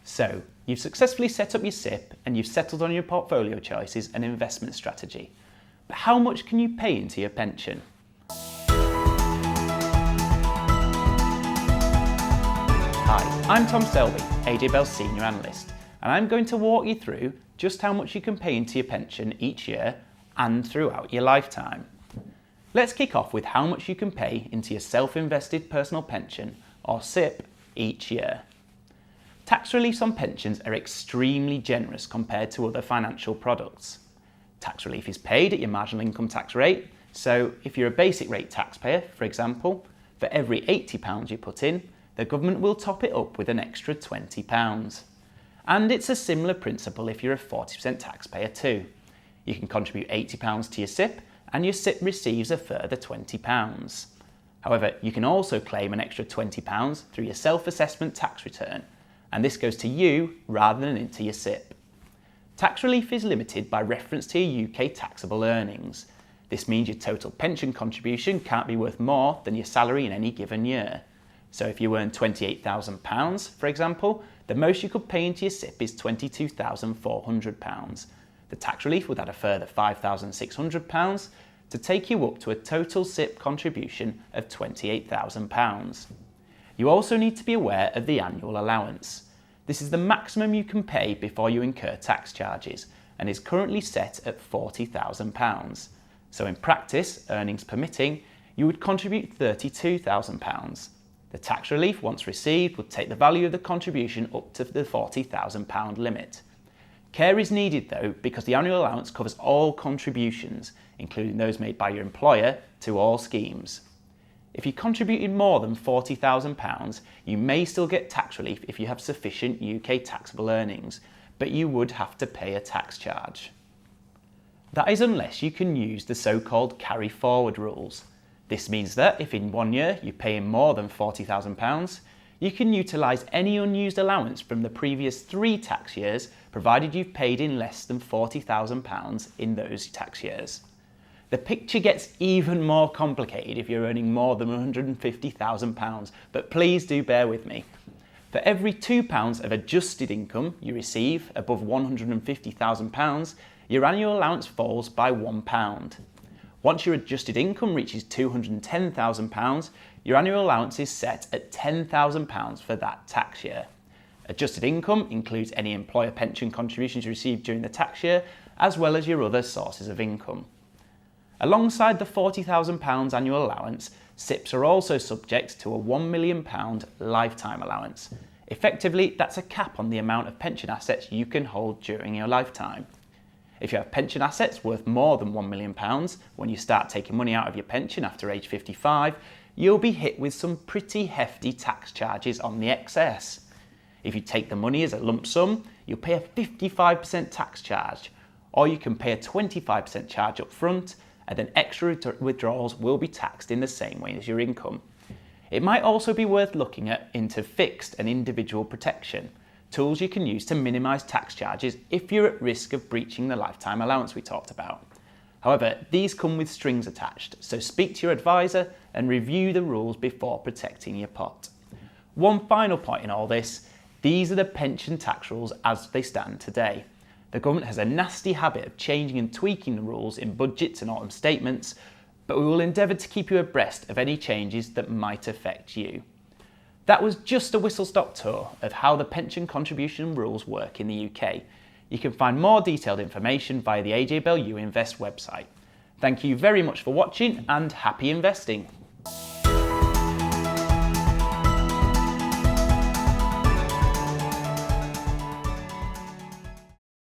So, you've successfully set up your SIPP and you've settled on your portfolio choices and investment strategy. But how much can you pay into your pension? Hi, I'm Tom Selby, AJ Bell's Senior Analyst, and I'm going to walk you through just how much you can pay into your pension each year and throughout your lifetime. Let's kick off with how much you can pay into your self-invested personal pension, or SIPP, each year. Tax reliefs on pensions are extremely generous compared to other financial products. Tax relief is paid at your marginal income tax rate, so if you're a basic rate taxpayer, for example, for every £80 you put in, the government will top it up with an extra £20. And it's a similar principle if you're a 40% taxpayer too. You can contribute £80 to your SIPP and your SIPP receives a further £20. However, you can also claim an extra £20 through your self-assessment tax return, and this goes to you rather than into your SIPP. Tax relief is limited by reference to your UK taxable earnings. This means your total pension contribution can't be worth more than your salary in any given year. So if you earn £28,000, for example, the most you could pay into your SIPP is £22,400. The tax relief would add a further £5,600 to take you up to a total SIPP contribution of £28,000. You also need to be aware of the annual allowance. This is the maximum you can pay before you incur tax charges and is currently set at £40,000. So in practice, earnings permitting, you would contribute £32,000. The tax relief, once received, would take the value of the contribution up to the £40,000 limit. Care is needed though, because the annual allowance covers all contributions, including those made by your employer, to all schemes. If you contributed more than £40,000, you may still get tax relief if you have sufficient UK taxable earnings, but you would have to pay a tax charge. That is unless you can use the so-called carry forward rules. This means that if in 1 year you pay in more than £40,000, you can utilise any unused allowance from the previous 3 tax years, provided you've paid in less than £40,000 in those tax years. The picture gets even more complicated if you're earning more than £150,000, but please do bear with me. For every £2 of adjusted income you receive above £150,000, your annual allowance falls by £1. Once your adjusted income reaches £210,000, your annual allowance is set at £10,000 for that tax year. Adjusted income includes any employer pension contributions you received during the tax year, as well as your other sources of income. Alongside the £40,000 annual allowance, SIPPs are also subject to a £1 million lifetime allowance. Effectively, that's a cap on the amount of pension assets you can hold during your lifetime. If you have pension assets worth more than £1 million when you start taking money out of your pension after age 55, you'll be hit with some pretty hefty tax charges on the excess. If you take the money as a lump sum, you'll pay a 55% tax charge, or you can pay a 25% charge up front, and then extra withdrawals will be taxed in the same way as your income. It might also be worth looking into fixed and individual protection, tools you can use to minimise tax charges if you're at risk of breaching the lifetime allowance we talked about. However, these come with strings attached, so speak to your advisor and review the rules before protecting your pot. One final point in all this, these are the pension tax rules as they stand today. The government has a nasty habit of changing and tweaking the rules in budgets and autumn statements, but we will endeavour to keep you abreast of any changes that might affect you. That was just a whistle-stop tour of how the pension contribution rules work in the UK. You can find more detailed information via the AJ Bell You Invest website. Thank you very much for watching and happy investing!